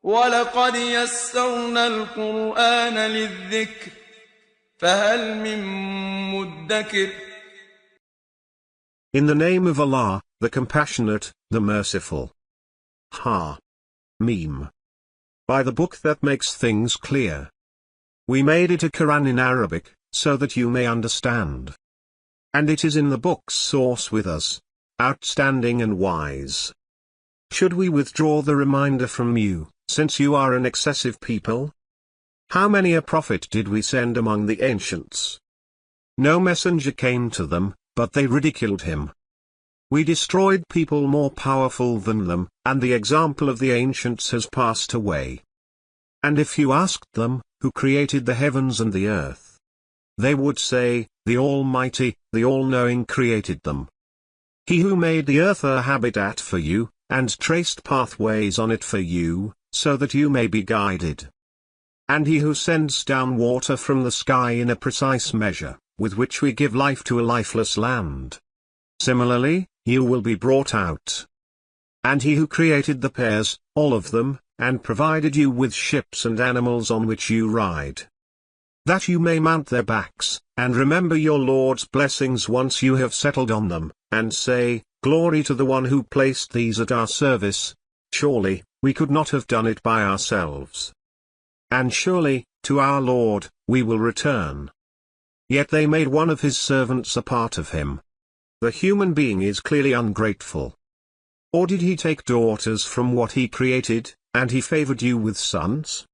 وَلَقَدْ يَسَّرْنَا الْقُرْآنَ لِلذِّكْرِ فَهَلْ مِن مُّدَّكِرٍ. In the name of Allah, the Compassionate, the Merciful. Meme. By the book that makes things clear. We made it a Quran in Arabic, so that you may understand. And it is in the book's source with us, outstanding and wise. Should we withdraw the reminder from you, since you are an excessive people? How many a prophet did we send among the ancients? No messenger came to them, but they ridiculed him. We destroyed people more powerful than them, and the example of the ancients has passed away. And if you asked them, who created the heavens and the earth? They would say, the Almighty, the All-Knowing created them. He who made the earth a habitat for you, and traced pathways on it for you, so that you may be guided. And he who sends down water from the sky in a precise measure, with which we give life to a lifeless land. Similarly, you will be brought out. And he who created the pairs, all of them, and provided you with ships and animals on which you ride, that you may mount their backs, and remember your Lord's blessings once you have settled on them, and say, Glory to the one who placed these at our service. Surely, we could not have done it by ourselves. And surely, to our Lord, we will return. Yet they made one of his servants a part of him. The human being is clearly ungrateful. Or did he take daughters from what he created, and he favored you with sons?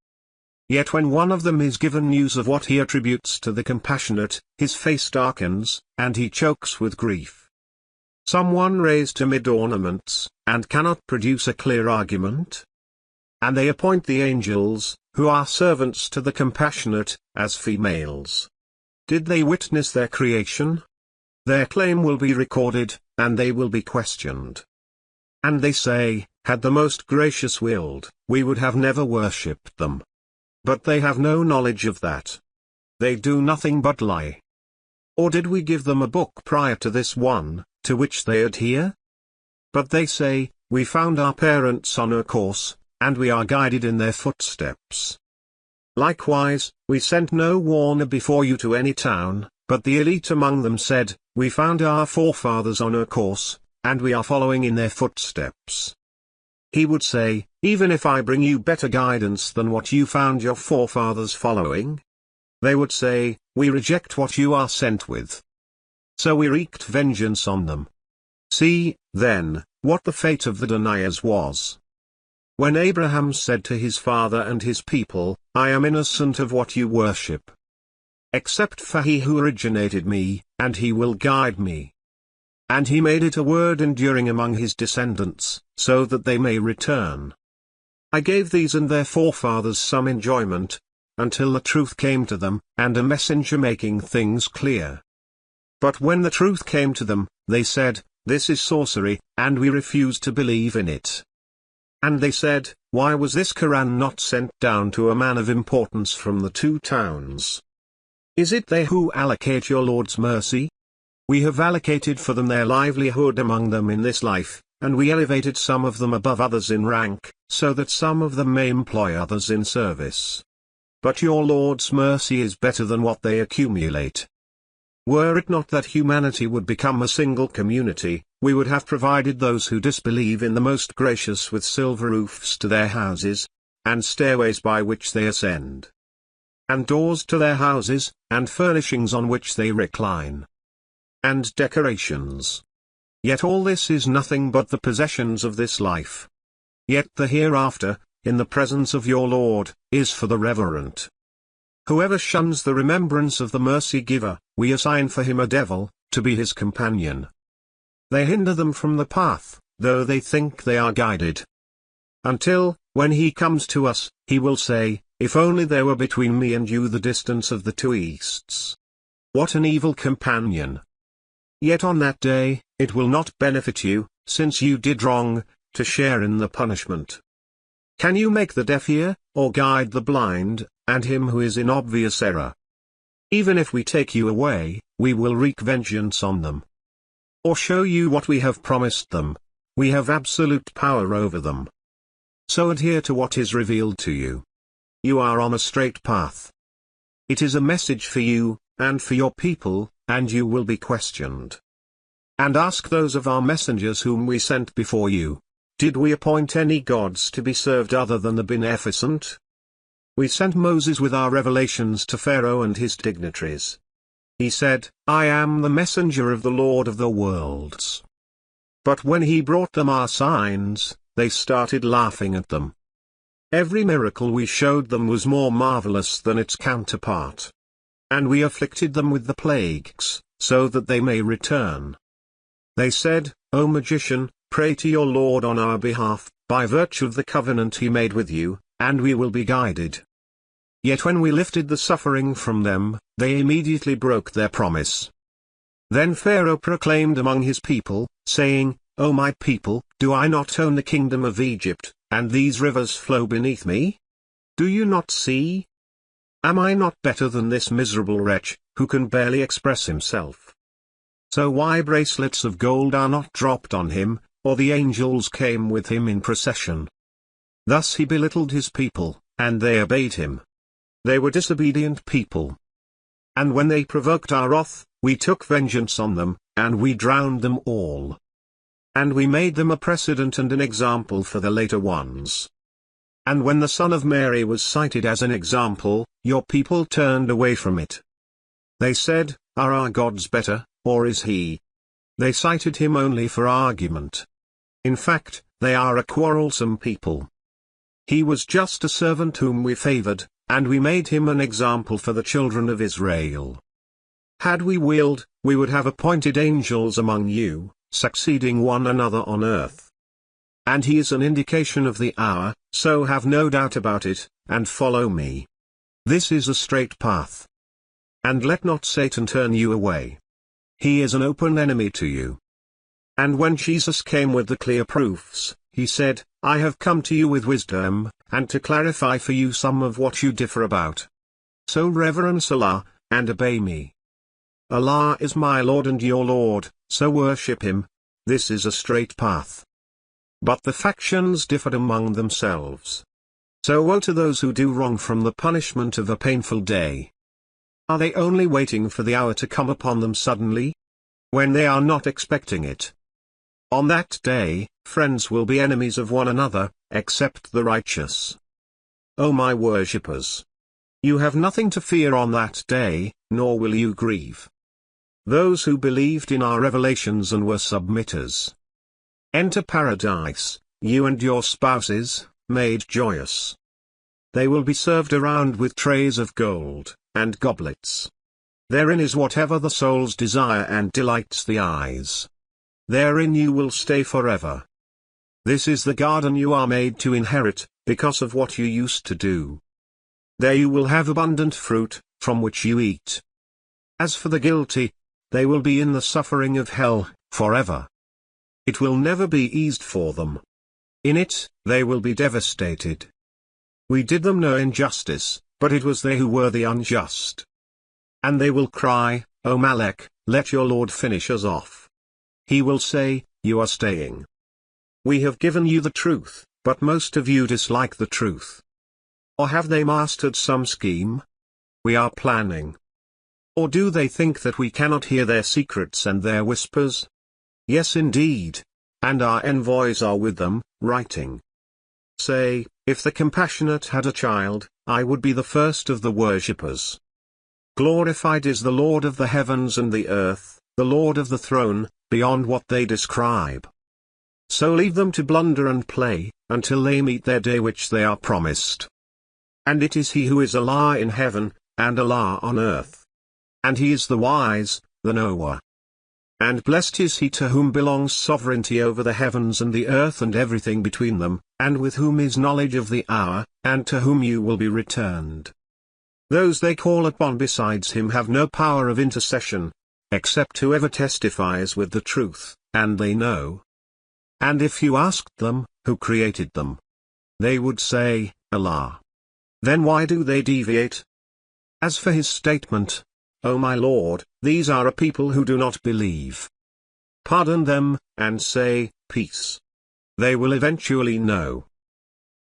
Yet when one of them is given news of what he attributes to the Compassionate, his face darkens, and he chokes with grief. Someone raised timid ornaments, and cannot produce a clear argument? And they appoint the angels, who are servants to the Compassionate, as females. Did they witness their creation? Their claim will be recorded, and they will be questioned. And they say, had the Most Gracious willed, we would have never worshipped them. But they have no knowledge of that. They do nothing but lie. Or did we give them a book prior to this one, to which they adhere? But they say, we found our parents on a course, and we are guided in their footsteps. Likewise, we sent no warner before you to any town, but the elite among them said, we found our forefathers on a course, and we are following in their footsteps. He would say, even if I bring you better guidance than what you found your forefathers following? They would say, we reject what you are sent with. So we wreaked vengeance on them. See, then, what the fate of the deniers was. When Abraham said to his father and his people, I am innocent of what you worship, except for he who originated me, and he will guide me. And he made it a word enduring among his descendants, so that they may return. I gave these and their forefathers some enjoyment, until the truth came to them, and a messenger making things clear. But when the truth came to them, they said, this is sorcery, and we refuse to believe in it. And they said, why was this Quran not sent down to a man of importance from the two towns? Is it they who allocate your Lord's mercy? We have allocated for them their livelihood among them in this life, and we elevated some of them above others in rank, so that some of them may employ others in service. But your Lord's mercy is better than what they accumulate. Were it not that humanity would become a single community, we would have provided those who disbelieve in the Most Gracious with silver roofs to their houses, and stairways by which they ascend, and doors to their houses, and furnishings on which they recline, and decorations. Yet all this is nothing but the possessions of this life. Yet the hereafter, in the presence of your Lord, is for the reverent. Whoever shuns the remembrance of the mercy giver, we assign for him a devil, to be his companion. They hinder them from the path, though they think they are guided. Until, when he comes to us, he will say, if only there were between me and you the distance of the two easts. What an evil companion! Yet on that day, it will not benefit you, since you did wrong, to share in the punishment. Can you make the deaf hear, or guide the blind, and him who is in obvious error? Even if we take you away, we will wreak vengeance on them. Or show you what we have promised them. We have absolute power over them. So adhere to what is revealed to you. You are on a straight path. It is a message for you, and for your people, and you will be questioned. And ask those of our messengers whom we sent before you, did we appoint any gods to be served other than the beneficent? We sent Moses with our revelations to Pharaoh and his dignitaries. He said, I am the messenger of the Lord of the worlds. But when he brought them our signs, they started laughing at them. Every miracle we showed them was more marvelous than its counterpart. And we afflicted them with the plagues, so that they may return. They said, O magician, pray to your Lord on our behalf, by virtue of the covenant he made with you, and we will be guided. Yet when we lifted the suffering from them, they immediately broke their promise. Then Pharaoh proclaimed among his people, saying, O my people, do I not own the kingdom of Egypt, and these rivers flow beneath me? Do you not see? Am I not better than this miserable wretch, who can barely express himself? So why bracelets of gold are not dropped on him, or the angels came with him in procession? Thus he belittled his people, and they obeyed him. They were disobedient people. And when they provoked our wrath, we took vengeance on them, and we drowned them all. And we made them a precedent and an example for the later ones. And when the Son of Mary was cited as an example, your people turned away from it. They said, Are our gods better, or is he? They cited him only for argument. In fact, they are a quarrelsome people. He was just a servant whom we favored, and we made him an example for the children of Israel. Had we willed, we would have appointed angels among you, succeeding one another on earth. And he is an indication of the hour, so have no doubt about it, and follow me. This is a straight path. And let not Satan turn you away. He is an open enemy to you. And when Jesus came with the clear proofs, he said, I have come to you with wisdom, and to clarify for you some of what you differ about. So reverence Allah, and obey me. Allah is my Lord and your Lord, so worship him. This is a straight path. But the factions differed among themselves. So woe to those who do wrong from the punishment of a painful day. Are they only waiting for the hour to come upon them suddenly? When they are not expecting it. On that day, friends will be enemies of one another, except the righteous. O my worshippers! You have nothing to fear on that day, nor will you grieve. Those who believed in our revelations and were submitters. Enter paradise, you and your spouses, made joyous. They will be served around with trays of gold, and goblets. Therein is whatever the soul's desire and delights the eyes. Therein you will stay forever. This is the garden you are made to inherit, because of what you used to do. There you will have abundant fruit, from which you eat. As for the guilty, they will be in the suffering of hell, forever. It will never be eased for them. In it, they will be devastated. We did them no injustice, but it was they who were the unjust. And they will cry, O Malek, let your Lord finish us off. He will say, You are staying. We have given you the truth, but most of you dislike the truth. Or have they mastered some scheme? We are planning. Or do they think that we cannot hear their secrets and their whispers? Yes indeed. And our envoys are with them, writing. Say, if the compassionate had a child, I would be the first of the worshippers. Glorified is the Lord of the heavens and the earth, the Lord of the throne, beyond what they describe. So leave them to blunder and play, until they meet their day which they are promised. And it is He who is Allah in heaven, and Allah on earth. And He is the wise, the knower. And blessed is he to whom belongs sovereignty over the heavens and the earth and everything between them, and with whom is knowledge of the hour, and to whom you will be returned. Those they call upon besides him have no power of intercession, except whoever testifies with the truth, and they know. And if you asked them, who created them? They would say, Allah. Then why do they deviate? As for his statement, O my Lord, these are a people who do not believe. Pardon them, and say, Peace. They will eventually know.